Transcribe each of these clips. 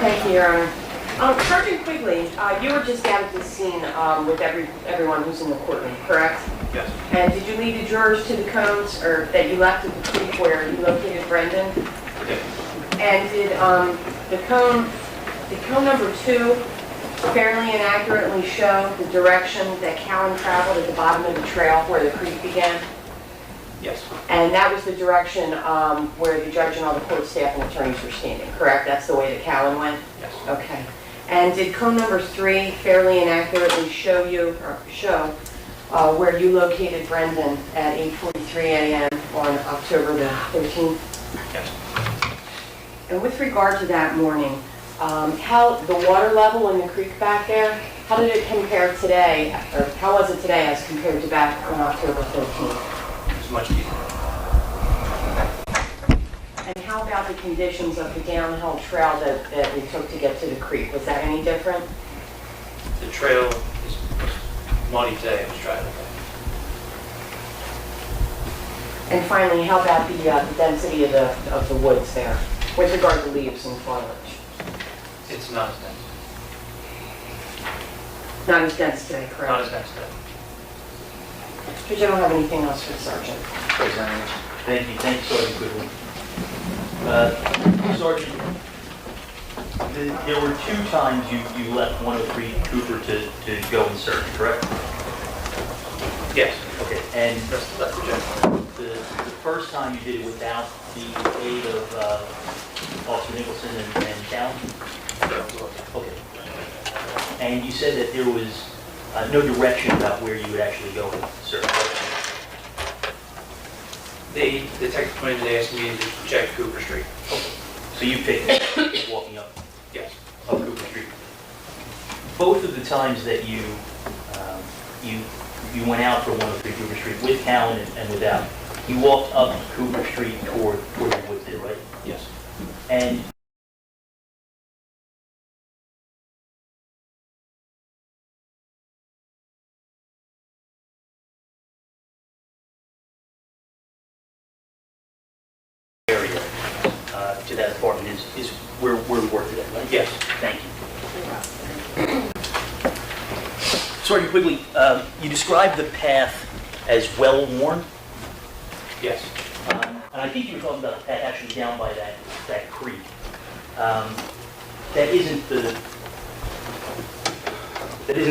Thank you, Your Honor. Sergeant Quigley, you were just out at the scene with everyone who's in the courtroom, correct? Yes. And did you lead the jurors to the cones, or that you left at the creek where you located Brendan? Yes. And did the cone number 2 fairly and accurately show the direction that Callan traveled at the bottom of the trail where the creek began? Yes. And that was the direction where the judge and all the court staff and attorneys were standing, correct? That's the way that Callan went? Yes. Okay. And did cone number 3 fairly and accurately show where you located Brendan at 8:43 a.m. on October the 13th? Yes. And with regard to that morning, how the water level in the creek back there, how did it compare today, or how was it today as compared to back on October 13th? It's much deeper. And how about the conditions of the downhill trail that we took to get to the creek? Was that any different? The trail is muddy today. It was dry today. And finally, how about the density of the woods there with regard to leaves and foliage? It's not as dense. Not as dense today, correct? Not as dense today. Judge, I don't have anything else for the sergeant. Thank you, Sergeant Quigley. Sergeant, there were 2 times you left 103 Cooper to go and search, correct? Yes. Okay, and That's the judge. the first time you did it without the aid of Officer Nicholson and Callan? Okay. And you said that there was no direction about where you would actually go and search. The detective pointed and asked me to check Cooper Street. Okay. So you picked it walking up Yes. Cooper Street. Both of the times that you went out for 103 Cooper Street with Callan and without, you walked up Cooper Street toward the woods there, right? Yes. And area to that apartment is where we work today, right? Yes. Thank you. Sergeant Quigley, you described the path as well-worn, Yes. and I think you were talking about the path actually down by that creek. That isn't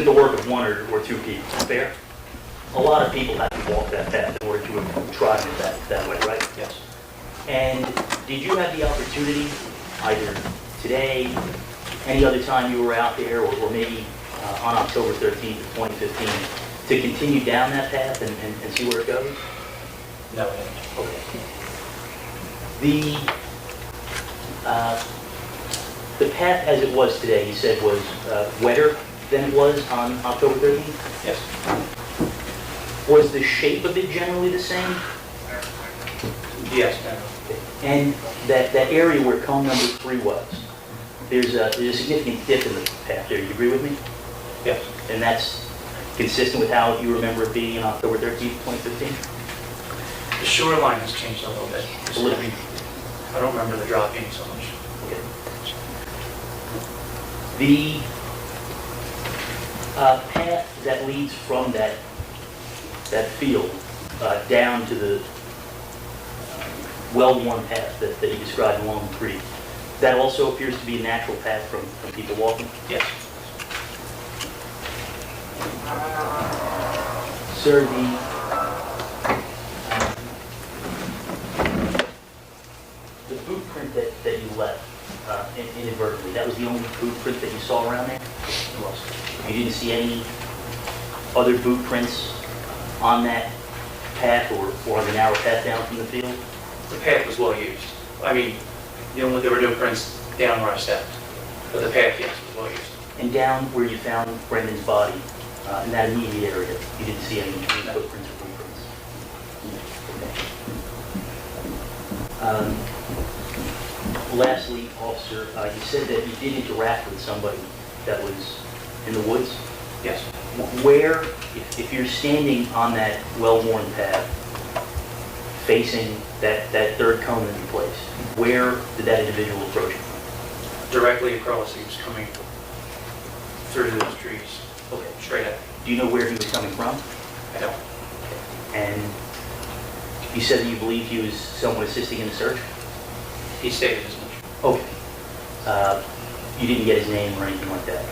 the work of 1 or 2 people, fair? A lot of people have to walk that path in order to have trodden it that way, right? Yes. And did you have the opportunity, either today, any other time you were out there, or maybe on October 13th of 2015, to continue down that path and see where it goes? No. Okay. The path as it was today, you said, was wetter than it was on October 13th? Yes. Was the shape of it generally the same? Yes. And that area where cone number 3 was, there's a significant dip in the path there. You agree with me? Yes. And that's consistent with how you remember it being on October 13th, 2015? The shoreline has changed a little bit. A little bit. I don't remember the drop being so much. Okay. The path that leads from that field down to the well-worn path that you described along the creek, that also appears to be a natural path from people walking? Yes. Sir, the boot print that you left inadvertently, that was the only boot print that you saw around there? It was. You didn't see any other boot prints on that path or on the narrow path down from the field? The path was well used. I mean, there were no prints down where I stepped, but the path, yes, was well used. And down where you found Brendan's body, in that immediate area, you didn't see any footprints or blueprints? Okay. Lastly, officer, you said that you did interact with somebody that was in the woods? Yes. Where, if you're standing on that well-worn path, facing that third cone that you placed, where did that individual approach you from? directly across, he was coming through those trees, Okay. straight up. Do you know where he was coming from? I don't, And you said that you believe he was someone assisting in the search? he stated as much. Okay. You didn't get his name or anything like that?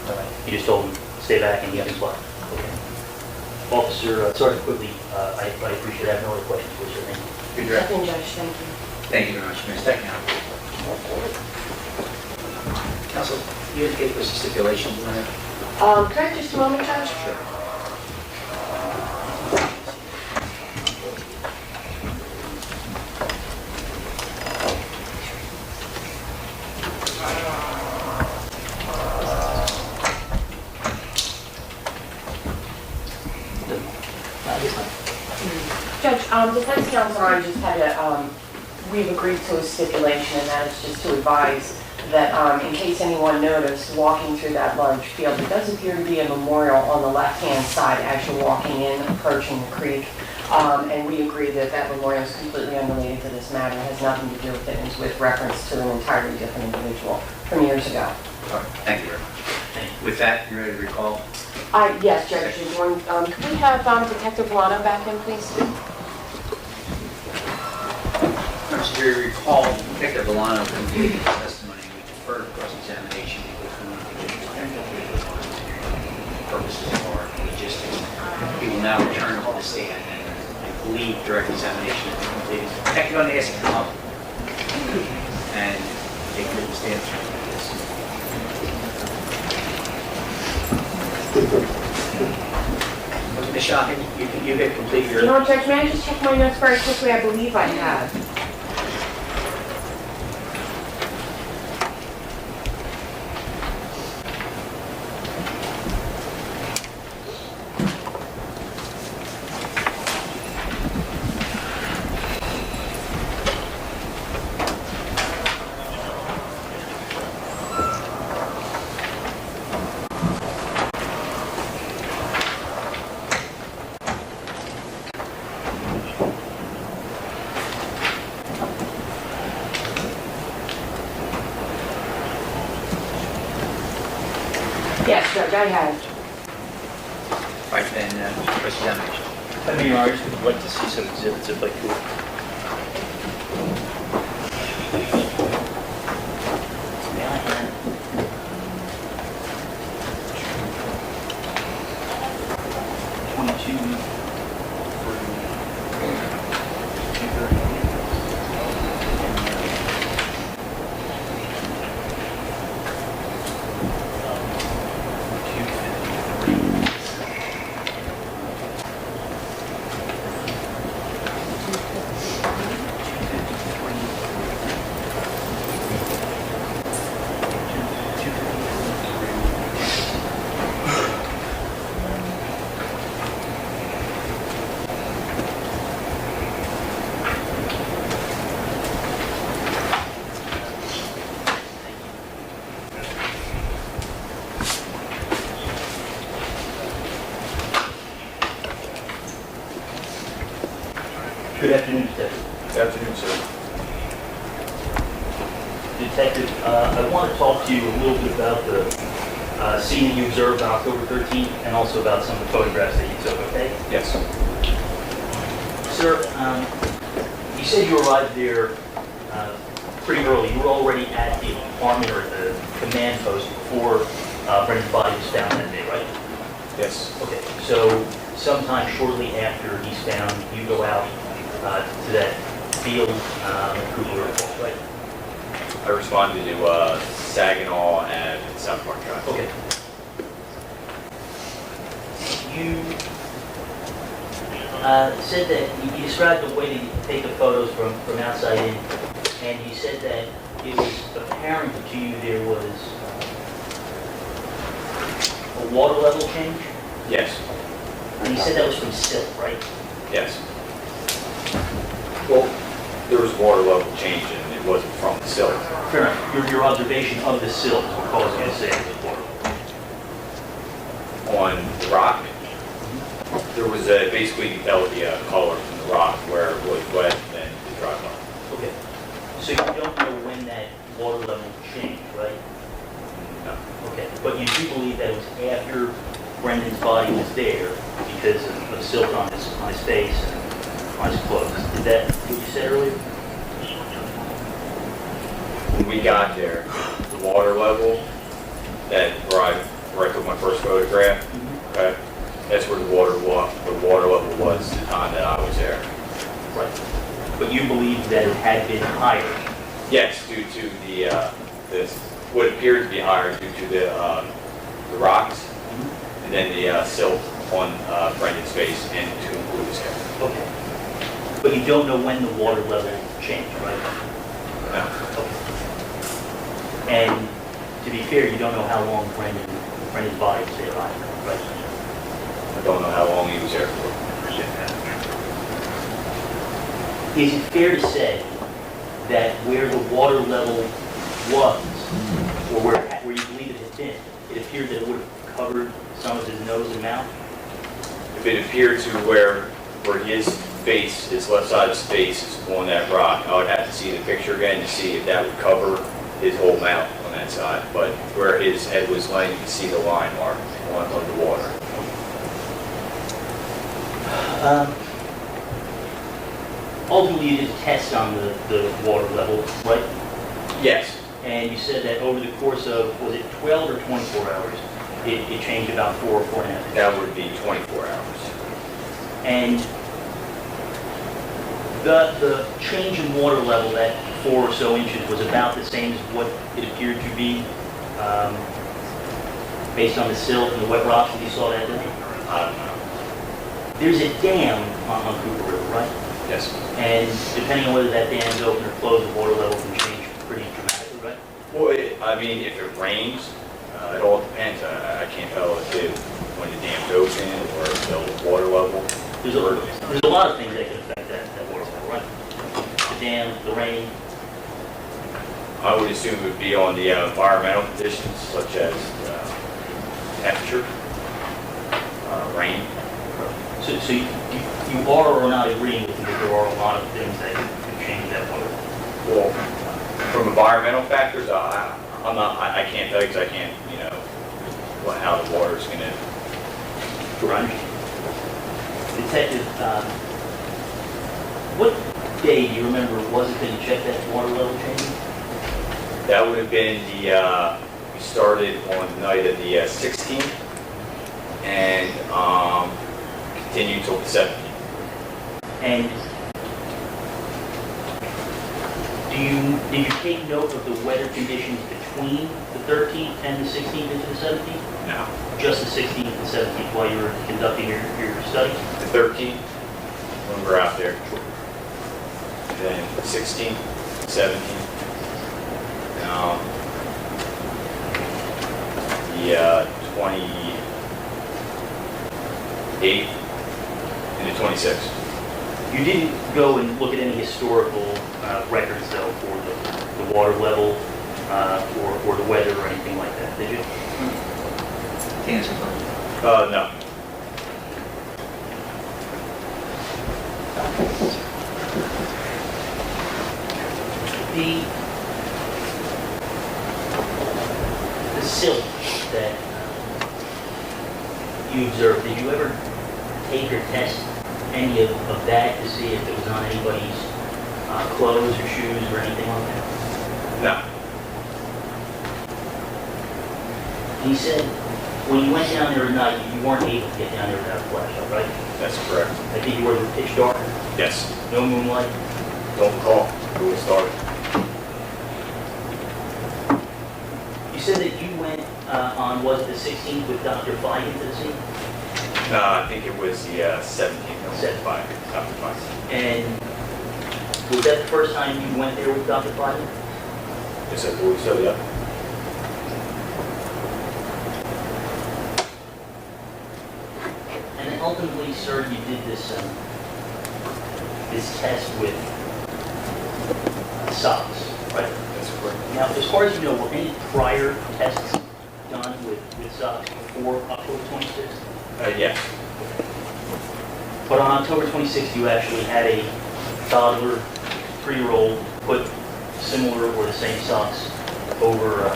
You just told him, stay back and he can fly? Okay. Officer, Sergeant Quigley, I appreciate it. I have no other questions, please, sir. Thank you. Good direct. Nothing, Judge, thank you. Thank you very much, Ms. Technow. Counsel, you indicate there's a stipulation tonight? Could I have just a moment, Judge? Sure. Judge, defense counsel and I just had a, we've agreed to a stipulation, and that is just to advise that in case anyone noticed, walking through that large field, there does appear to be a memorial on the left-hand side as you're walking in, approaching the creek. And we agree that that memorial is completely unrelated to this matter, has nothing to do with it, and is with reference to an entirely different individual from years ago. All right, thank you very much. With that, you ready to recall? Yes, Judge, you're going, could we have Detective Valano back in, please? If you recall, Detective Valano completed his testimony with deferred cross-examination because we want to get purposes or logistics. He will now return to the stand, and I believe direct examination is completed. Detective, I'm going to ask you to come up and take written stance. Ms. Shocking, you had completed your... You know what, Judge, may I just check my notes very quickly? I believe I have. Yes, Judge, I have. Right, then, cross-examination. I mean, I just would like to see some exhibits if I could. May I have? Good afternoon, Detective. Good afternoon, sir. Detective, I want to talk to you a little bit about the scene that you observed on October 13th and also about some of the photographs that you took, okay? Yes. Sir, you said you arrived there pretty early. You were already at the department or the command post before Brendan's body was found that day, right? Yes. Okay, so sometime shortly after he's found, you go out to that field in Cooper, right? I responded to Saginaw and South Park Drive. Okay. You said that you described the way that you take the photos from outside in, and you said that it was apparent to you there was a water level change, Yes. and you said that was from silt, right? Yes. Well, there was water level change and it wasn't from the silt. Fair enough. Your observation of the silt is what caused you to say it was water level. On the rock, there was basically you tell the color from the rock where it was wet and the dry part. Okay. So you don't know when that water level changed, right? after Brendan's body was there because of silt on his face and on his clothes. Is that what you said earlier? When we got there, the water level where I took my first photograph, okay, that's where the water level was the time that I was there. Right. But you believe that it had been higher? Yes, due to what appeared to be higher due to the rocks and then the silt on Brendan's face and to include his hair. Okay. But you don't know when the water level changed, right? No. Okay. And to be fair, you don't know how long Brendan's body was there either, right? I don't know how long he was there for. Is it fair to say that where the water level was, or where you believe it had been, it appeared that it would have covered some of his nose and mouth? If it appeared to where his face, his left side of his face is on that rock, I would have to see the picture again to see if that would cover his whole mouth on that side. But where his head was laying, you can see the line mark on the water. Ultimately, you did a test on the water level, right? Yes. And you said that over the course of, was it 12 or 24 hours, it changed about 4 or 4.5 inches? That would be 24 hours. And the change in water level, that 4 or so inches, was about the same as what it appeared to be based on the silt and the wet rocks that you saw that day? I don't know. There's a dam on Cooper River, right? Yes. And depending on whether that dam's open or closed, the water level can change pretty dramatically, right? Well, I mean, if it rains, it all depends. I can't tell when the dam's open or the water level. There's a lot of things that can affect that water level, right? The dam, the rain. I would assume it would be on the environmental conditions such as temperature, rain. So you are or not agreeing with me that there are a lot of things that can change that water level? Well, from environmental factors, I can't tell you because I can't, how the water's going to. Right. Detective, what day do you remember was it that you checked that water level changing? That would have been we started on the night of the 16th and continued till the 17th. And did you take note of the weather conditions between the 13th and the 16th into the 17th? No. Just the 16th and 17th while you were conducting your study? The 13th, when we were out there. And then the 16th, 17th. The 28th and the 26th. You didn't go and look at any historical records, though, for the water level or the weather or anything like that, did you? No. The silt that you observed, did you ever take or test any of that to see if it was on anybody's clothes or shoes or anything like that? No. He said when you went down there at night, you weren't able to get down there without a flashlight, right? That's correct. I think you were pitch dark, Yes. no moonlight. Don't recall who it started. You said that you went on, was it the 16th with Dr. Feige to the scene? No, I think it was the 17th. Dr. Feige. And was that the first time you went there with Dr. Feige? Yes, I believe so, yeah. And ultimately, sir, you did this test with socks, right? That's correct. Now, as far as you know, were any prior tests done with socks before October 26th? Yes. But on October 26th, you actually had a toddler, 3-year-old, put similar or the same socks over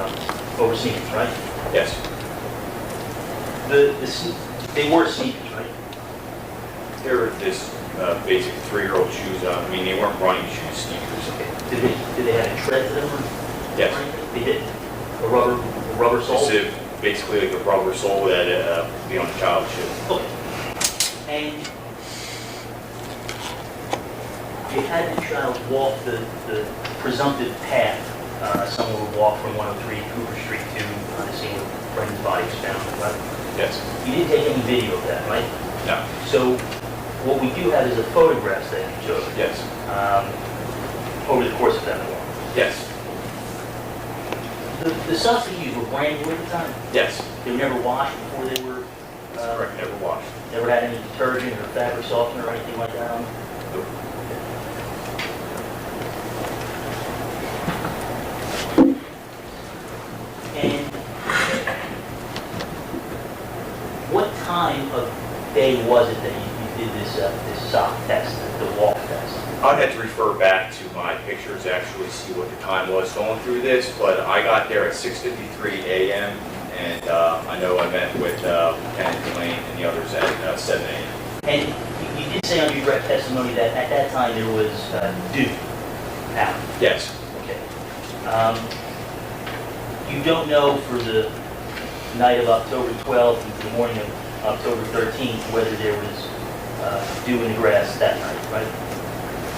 sneakers, right? Yes. They were sneakers, right? They were this basic 3-year-old shoes. I mean, they weren't running shoes, sneakers. Did they have a tread to them? Or Yes. anything? They did? A rubber sole? It's basically like a rubber sole that be on a child's shoe. Okay. And you had the child walk the presumptive path. Someone would walk from 103 Cooper Street to the scene where Brendan's body was found, right? Yes. You didn't take any video of that, right? No. So what we do have is the photographs that you took Yes. over the course of that walk. Yes. The socks that you used were brand new at the time? Yes. They were never washed before they were, Correct. Never washed. never had any detergent or fabric softener or anything like that on them? Nope. And what time of day was it that you did this sock test, the walk test? I'd have to refer back to my pictures to actually see what the time was going through this, but I got there at 6:53 a.m. and I know I met with Lieutenant Delane and the others at 7 a.m. And you did say on your direct testimony that at that time there was dew out. Yes. Okay. You don't know for the night of October 12th and the morning of October 13th whether there was dew in the grass that night, right?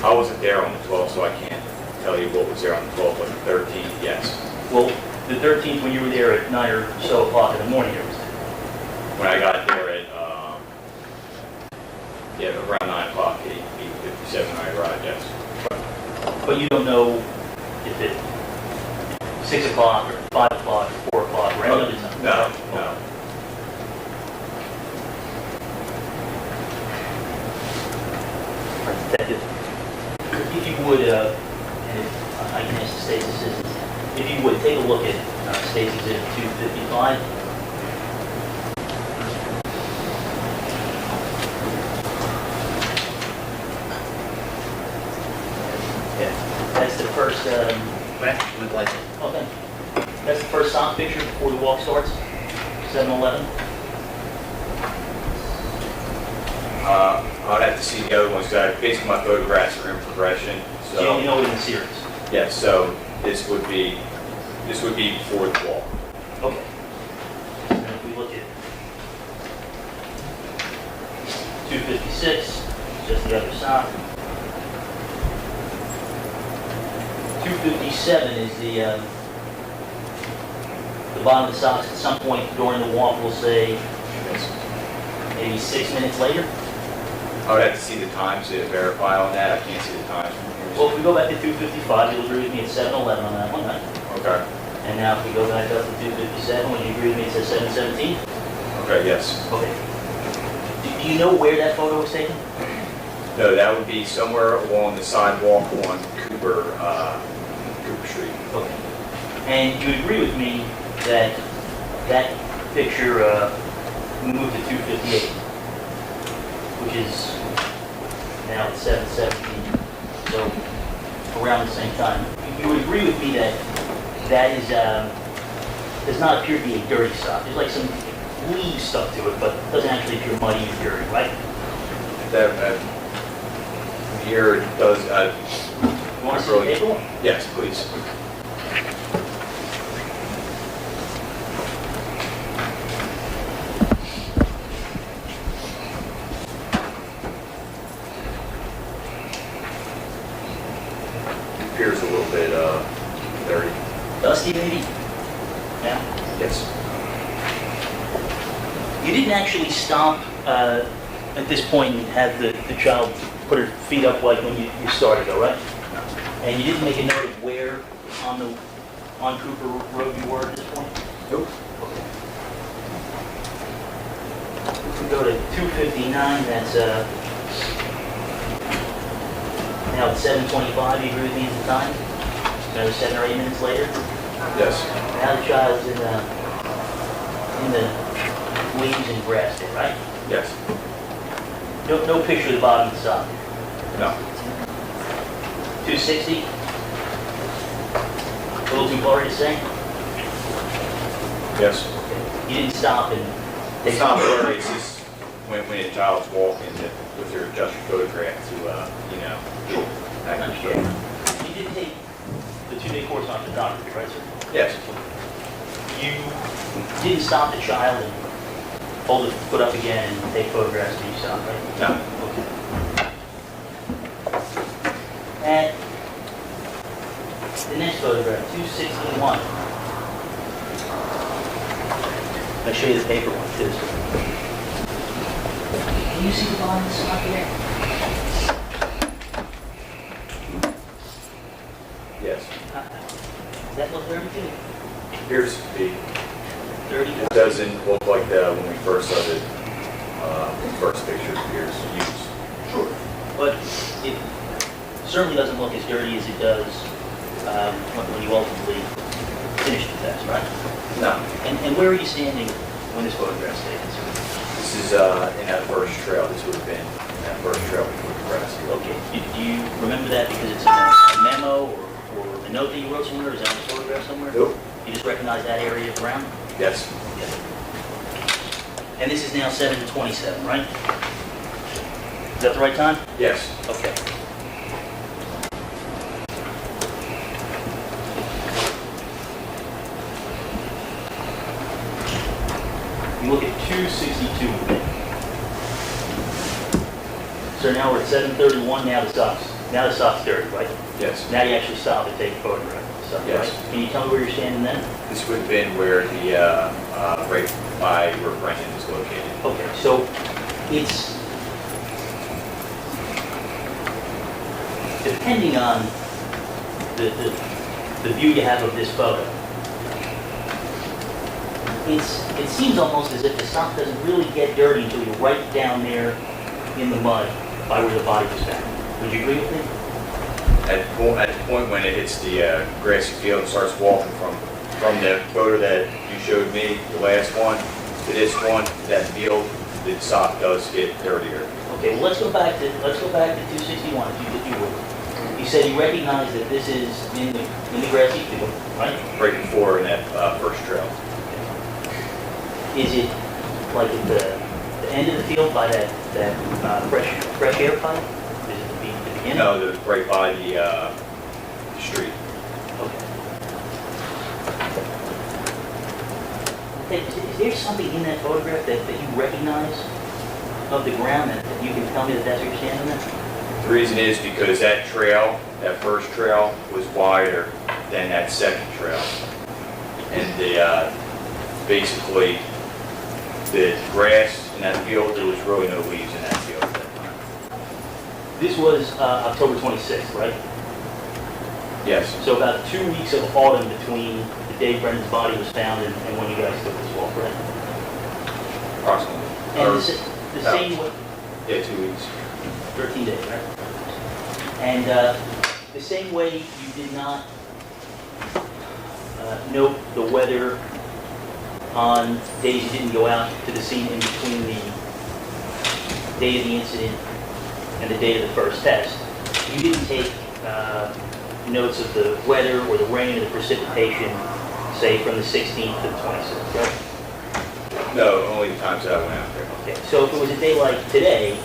I wasn't there on the 12th, so I can't tell you what was there on the 12th, but the 13th, yes. Well, the 13th, when you were there at 9 or so o'clock in the morning, there was dew. When I got there at, around 9 o'clock, 8:57, I arrived, yes. But you don't know if it 6 o'clock or 5 o'clock or 4 o'clock or any other time? No, no. Detective, if you would, and I can ask the state's assistants, if you would, take a look at State's Exhibit 255. That's the first, Would like it. okay. That's the first sock picture before the walk starts, 7-11. I'd have to see the other ones, because basically my photographs are in progression, So you only so, know it in the series. yes, so this would be before the wall. Okay. And if we look at 256, just the other sock. 257 is the bottom of the socks at some point during the walk, we'll say Yes. maybe 6 minutes later. I would have to see the times to verify on that, I can't see the times. Well, if we go back to 255, you'll agree with me at 7:11 on that one, right? Okay, And now if we go back up to 257, would you agree with me it says 7:17? okay, yes. Okay. Do you know where that photo was taken? No, that would be somewhere along the sidewalk on Cooper Street. Okay. And you agree with me that that picture moved to 258, which is now at 7:17, so around the same time. You would agree with me that that is does not appear to be a dirty sock. There's like some leaves stuck to it, but doesn't actually appear muddy or dirty, right? That, here it does, You want to see the paper one? yes, please. Appears a little bit dirty. Dusty maybe? Yeah. Yes. You didn't actually stop at this point and have the child put her feet up like when you started though, right? And you didn't make a note of where on Cooper Road you were at this point? Nope. Okay. If we go to 259, that's now at 7:25, you agree with me at the time? Another 7 or 8 minutes later? Yes. Now the child's in the leaves and grass there, right? Yes. No picture of the bottom of the sock. No. 260? A little too blurry to say? Yes. You didn't stop and It's not blurry, it's just when a child's walking with their adjusted photograph to, Sure. that kind of stuff. You did take the 2-day course on photography, right, sir? Yes, You didn't stop the child and hold the foot up again and take photographs of each side, right? no, Okay. And the next photograph, 261. I'll show you the paper one too. Can you see the bottom of the sock there? yes. Does that look 32? Here's the, 30? it doesn't look like that when we first saw the first picture appears used. Sure. But it certainly doesn't look as dirty as it does when you ultimately finish the test, right? No, And where are you standing when this photograph's taken, sir? this is in that first trail, this would have been in that first trail before the grass field. Okay. Do you remember that because it's in a memo or a note that you wrote somewhere? Is that on the photograph somewhere? Nope, You just recognize that area of ground? yes, And this is now 7:27, right? Is that the right time? yes. Okay. You look at 262 with me. So now we're at 7:31, now the sock's dirty, right? Yes. Now you actually stop and take a photograph of stuff, Yes. right? Can you tell me where you're standing then? This would have been where the, right by where Brennan is located. Okay, so it's, depending on the view you have of this photo, it seems almost as if the sock doesn't really get dirty until you're right down there in the mud by where the body was found. Would you agree with me? At the point when it hits the grassy field and starts walking from the photo that you showed me, the last one, to this one, that field, the sock does get dirtier. Okay, well, let's go back to 261, if you would. You said you recognize that this is in the grassy field, right? Right before in that first trail. Is it like at the end of the field by that fresh air pipe? Is it the beginning? No, right by the street. Okay. Is there something in that photograph that you recognize of the ground that you can tell me that that's where you're standing at? The reason is because that trail, that first trail, was wider than that second trail. And basically, the grass in that field, there was really no leaves in that field at that time. This was October 26th, right? Yes, So about 2 weeks of autumn between the day Brendan's body was found and when you guys took this walk, right? approximately. And Or- the same way, Yeah, 2 weeks. 13 days, right? And the same way you did not note the weather on days you didn't go out to the scene in between the day of the incident and the date of the first test, you didn't take notes of the weather or the rain or the precipitation, say from the 16th to the 26th, right? No, only the times that I went out there. Okay, so if it was a day like today,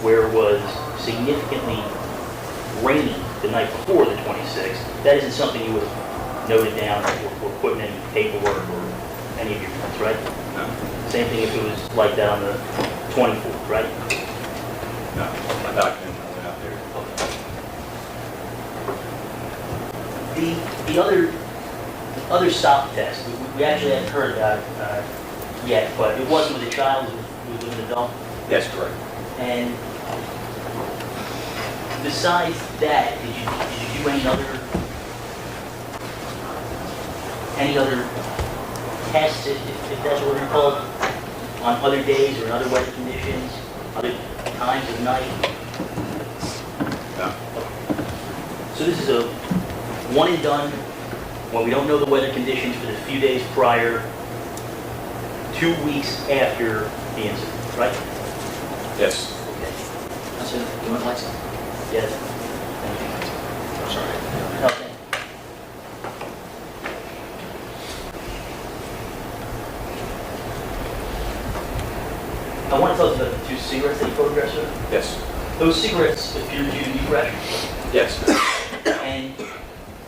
where it was significantly rainy the night before the 26th, that isn't something you would have noted down or put in any paperwork or any of your notes, right? No, Same thing if it was like that on the 24th, right? no, my document, I went out there. The other stop test, we actually hadn't heard about it yet, but it wasn't with a child, it was with an adult. That's correct. And besides that, did you do any other tests, if that's what they're called, on other days or in other weather conditions, other times of night? No, So this is a one and done, when we don't know the weather conditions for the few days prior, 2 weeks after the incident, right? yes. Okay. That's it. You want lights on? Yes. I'm sorry. Okay. I want to talk about the two cigarettes that you photographed, sir. Yes. Those cigarettes appear to you to be fresh. Yes. And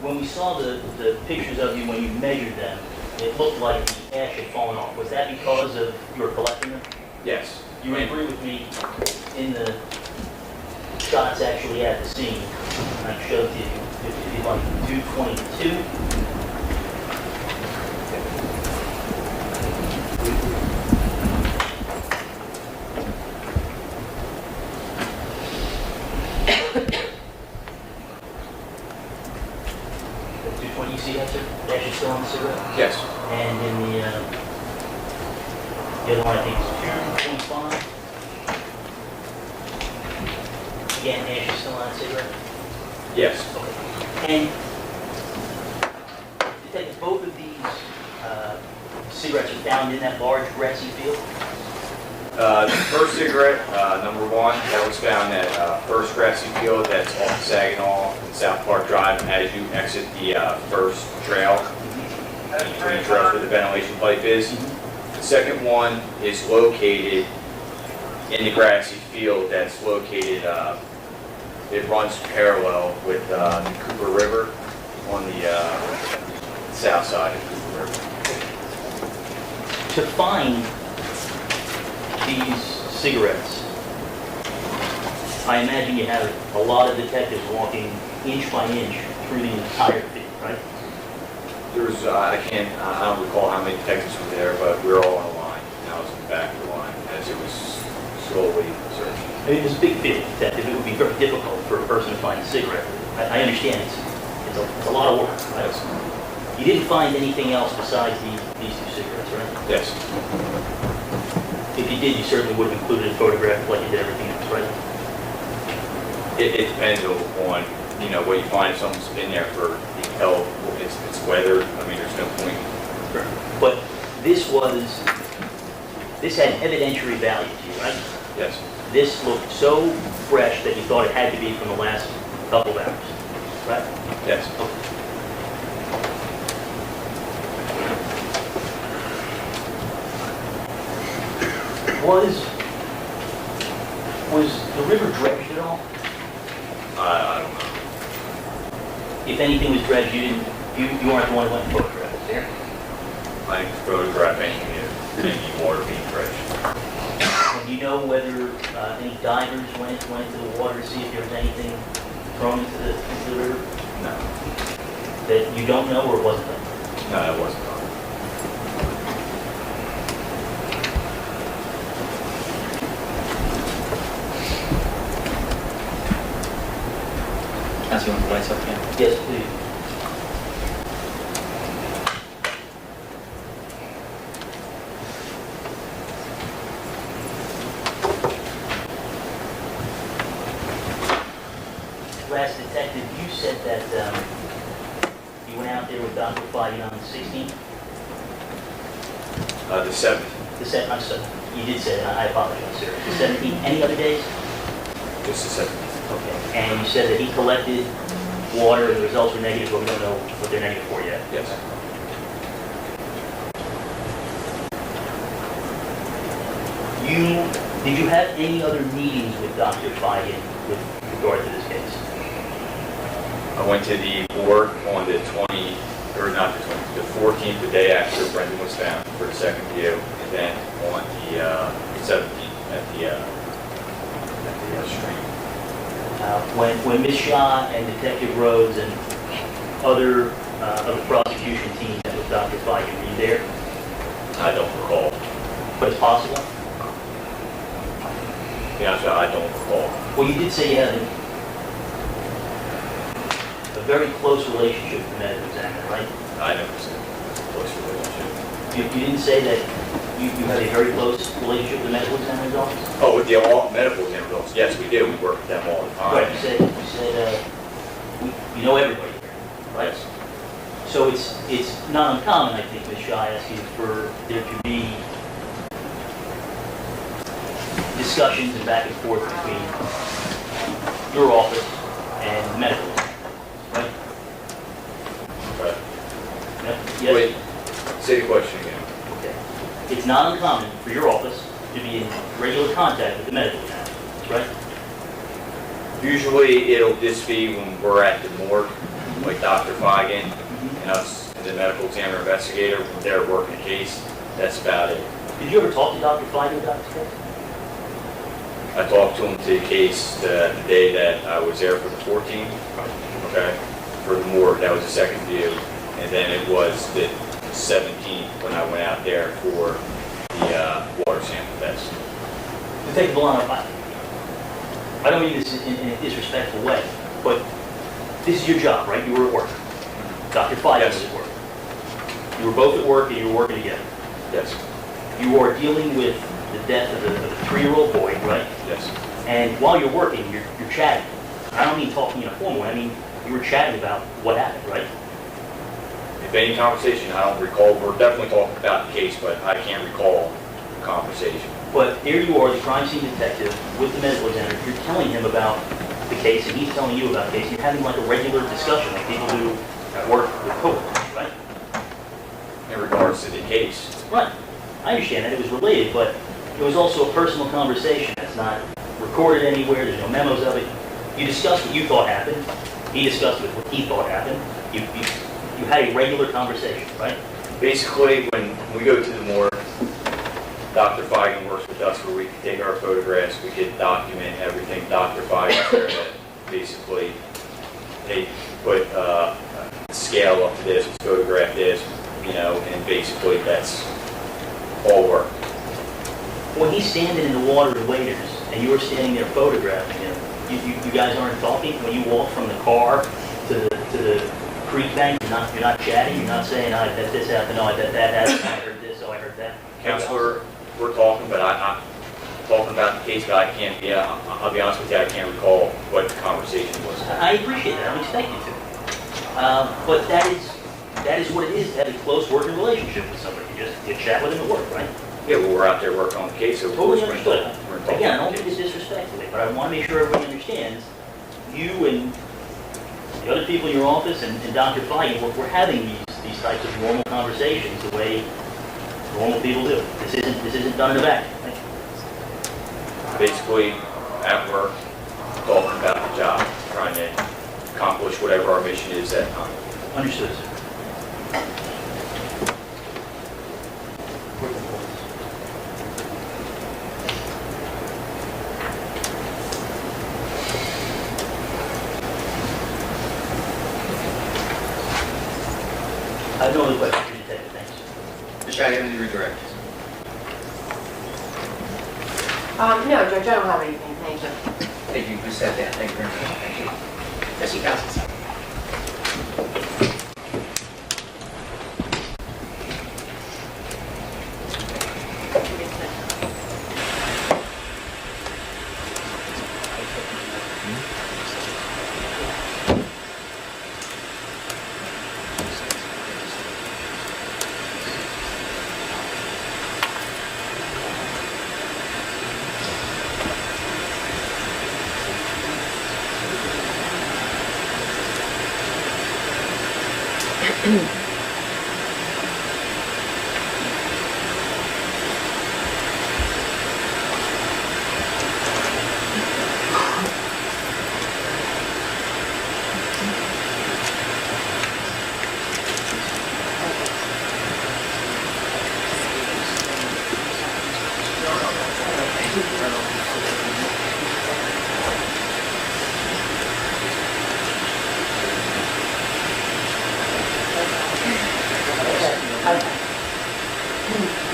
when we saw the pictures of you when you measured them, it looked like the ash had fallen off. Was that because of your collecting them? Yes. You would agree with me in the shots actually at the scene. I showed you, if you like, 222. You see that, sir? Ash is still on the cigarette? Yes. And in the other one, I think, is 225. Again, ash is still on the cigarette? Yes. And detective, both of these cigarettes are found in that large grassy field? The first cigarette, number one, that was found at First Grassy Field, that's off Saginaw and South Park Drive, as you exit the first trail, between the trails where the ventilation pipe is. The second one is located in the grassy field that's located, it runs parallel with the Cooper River on the south side of Cooper River. To find these cigarettes, I imagine you have a lot of detectives walking inch by inch through the entire field, right? There was, I don't recall how many detectives were there, but we were all on a line, and I was in the back of the line as it was slowly searching. I mean, it's a big field, detective. It would be very difficult for a person to find a cigarette. I understand it's a lot of work, right? Yes. You didn't find anything else besides these two cigarettes, right? Yes. If you did, you certainly would have included a photograph like you did everything else, right? It depends on, what you find. If someone's been there for, you can tell it's weather. I mean, there's no point. Sure. But this had evidentiary value to you, right? Yes. This looked so fresh that you thought it had to be from the last couple of hours, right? Yes. Was the river dredged at all? I don't know. If anything was dredged, you weren't the one who went and photographed it there? I didn't photograph any water being dredged. And do you know whether any divers went into the water to see if there was anything thrown into the river? No. That you don't know, or it wasn't done? No, that wasn't done. Council, you want the lights up again? Yes, please. Last detective, you said that you went out there with Dr. Fagin on the 16th? The 7th. I'm sorry, you did say that, I apologize, sir. The 17th, any other days? Just the 7th. Okay. And you said that he collected water and the results were negative, but we don't know what they're negative for yet. Yes. Did you have any other meetings with Dr. Fagin with regard to this case? I went to the board on the 14th, the day after Brendan was found for the second view, and then on the 17th at the stream. When Ms. Shaw and Detective Rhodes and other of the prosecution team met with Dr. Fagin, were you there? I don't recall. But it's possible? To be honest with you, I don't recall. Well, you did say you had a very close relationship with the medical examiner, right? I never said close relationship. You didn't say that you had a very close relationship with the medical examiner's office? Oh, with the medical examiner's office, yes, we do. We work with them all the time. Right, you said you know everybody here, right? Yes. So it's not uncommon, I think, Ms. Shaw asked you for there to be discussions and back and forth between your office and the medical examiner, right? Okay. Yes? Wait, say the question again. Okay. It's not uncommon for your office to be in regular contact with the medical examiner, right? Usually it'll just be when we're at the morgue, like Dr. Feigin and us, and the medical examiner investigator, when they're working the case, that's about it. Did you ever talk to Dr. Feigin about this case? I talked to him to the case the day that I was there for the 14th, okay, for the morgue, that was the second view. And then it was the 17th when I went out there for the water sample test. Detective Valano, I don't mean this in a disrespectful way, but this is your job, right? You were at work. Dr. Feigin was at work. You were both at work and you were working together. Yes, You are dealing with the death of a 3-year-old boy, right? yes. And while you're working, you're chatting. I don't mean talking in a formal way, I mean you were chatting about what happened, right? If any conversation, I don't recall, we're definitely talking about the case, but I can't recall the conversation. But there you are, the crime scene detective with the medical examiner, you're telling him about the case and he's telling you about the case. You're having like a regular discussion like people do at work with coworkers, right? In regards to the case, Right. I understand that it was related, but it was also a personal conversation that's not recorded anywhere, there's no memos of it. You discussed what you thought happened, he discussed what he thought happened. You had a regular conversation, right? basically, when we go to the morgue, Dr. Feigin works with us where we can take our photographs, we can document everything. Dr. Feigin's there to basically, they put a scale up to this, photograph this, you know, and basically that's all work. When he's standing in the water with waiters and you're standing there photographing him, you guys aren't talking? When you walk from the car to the creek bank, you're not chatting, you're not saying, I bet this happened, oh, I bet that happened, I heard this, oh, I heard that. Counselor, we're talking, but I'm talking about the case, but I can't be, I'll be honest with you, I can't recall what the conversation was. I appreciate that, I'm expecting to. But that is what it is, to have a close working relationship with somebody. You chat with them at work, right? Yeah, well, we're out there working on the case, so of course Totally we're understood. talking Again, I about don't the mean to case. disrespect it, but I want to make sure everybody understands, you and the other people in your office and Dr. Feigin, we're having these types of normal conversations the way normal people do. This isn't done in a vacuum. Right? Basically, at work, talking about the job, trying to accomplish whatever our mission is at the time. Understood, sir. I have no other questions for you, Detective. Thanks. Mr. Shaggy, any redirect? No, Judge, I don't have anything, thank you. Thank you, Ms. Sedan. Thank you very much. Thank you. Trustee Council.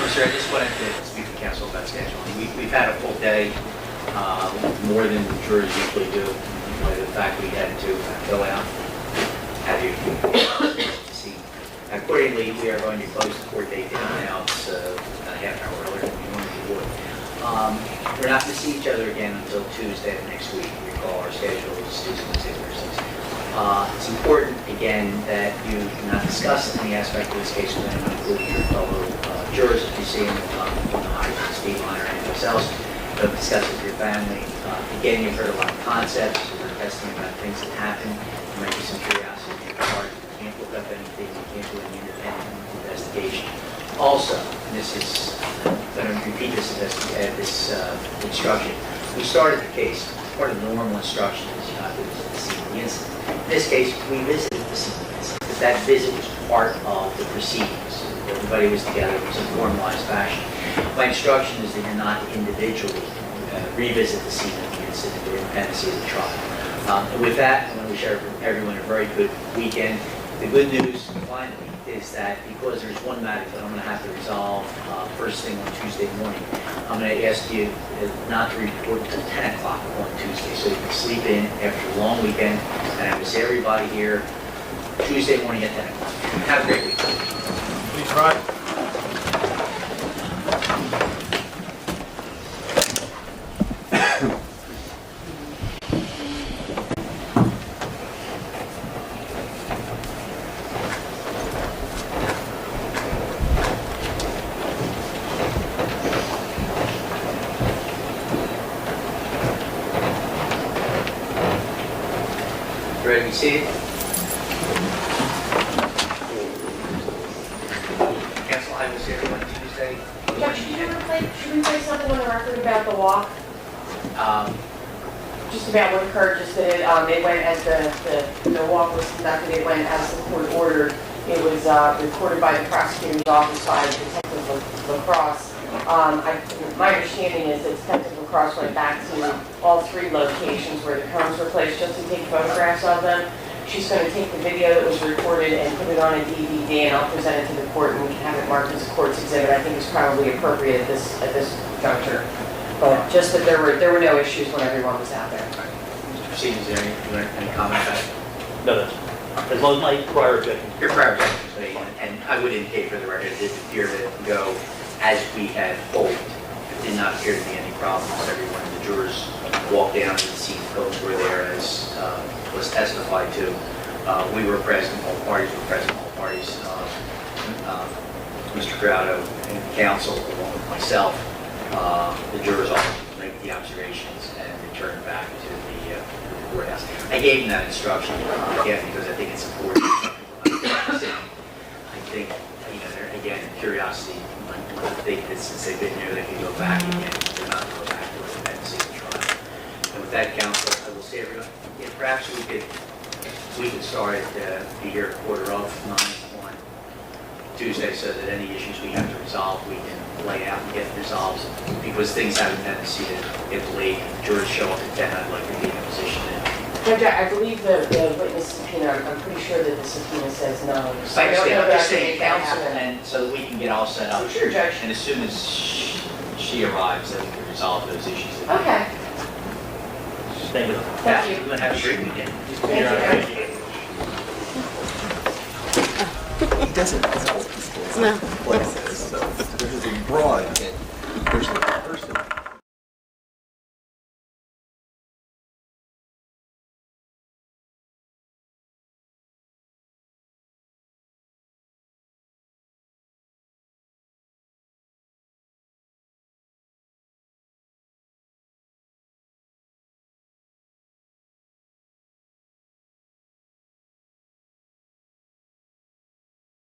Sir, I just wanted to speak to council about scheduling. We've had a full day, more than the jurors usually do. The fact we had to go out, have you see. Accordingly, we are going to close the court date down now. It's a half hour earlier than we normally would. We're not going to see each other again until Tuesday of next week. Recall our schedule is Tuesday, Wednesday, Thursdays. It's important, again, that you do not discuss any aspect of this case with anyone, including your fellow jurors, if you see them on the high speed line or anything else. Don't discuss it with your family. Again, you've heard a lot of concepts. We're testing about things that happen. There might be some curiosity in your heart. You can't look up anything. You can't do an independent investigation. Also, and this is going to repeat this instruction. We started the case. Part of the normal instruction is you have to visit the scene of the incident. In this case, we visited the scene of the incident, because that visit was part of the proceedings. Everybody was together, it was in a formalized fashion. My instruction is that you're not individually revisit the scene of the incident during the pendency of the trial. And with that, I want to wish everyone a very good weekend. The good news, finally, is that because there's one matter that I'm going to have to resolve first thing on Tuesday morning, I'm going to ask you not to report until 10 o'clock on Tuesday, so you can sleep in after a long weekend, and I will see everybody here Tuesday morning at 10 o'clock. Have a great weekend. Please rise. Ready to be seated? Council, I will see everyone Tuesday. Judge, should we play something on the record about the walk? Just about what occurred, just that it went as the walk was conducted, it went as the court ordered. It was recorded by the prosecutor's office by Detective LaCrosse. My understanding is that Detective LaCrosse went back to all three locations where the cones were placed just to take photographs of them. She's going to take the video that was recorded and put it on a DVD, and I'll present it to the court, and we can have it marked as a court's exhibit. I think it's probably appropriate at this juncture. But just that there were no issues when everyone was out there. Mr. Stevens, is there any comment about it? No, that's, as long as my prior objection. Your prior objection was made, and I would indicate for the record, it did appear to go as we had hoped. There did not appear to be any problems. Everyone, the jurors walked down to the scene, codes were there as was testified to. We were present, all parties were present, all parties, Mr. Creato and the counsel, along with myself, the jurors all make the observations and return back to the courthouse. I gave them that instruction, again, because I think it's important. I think, again, curiosity, I think that since they've been here, they can go back again. They're not going back to the pendency of the trial. And with that, counsel, I will say everyone, perhaps we could start to be here at 8:45 on Tuesday, so that any issues we have to resolve, we can lay out and get resolved. Because things have a tendency to get late, jurors show up at 10, I'd like to be in a position to. Judge, I believe the witness subpoena, I'm pretty sure that the subpoena says no. So I I don't know understand, I'm that I just can saying make that counsel, happen. and so that we can get all set up. Oh, sure, Judge. And as soon as she arrives, then we can resolve those issues. Okay. Thank you. Thank you. Everyone have a great weekend. Thank you. He doesn't. No. What is this? So, there's a broad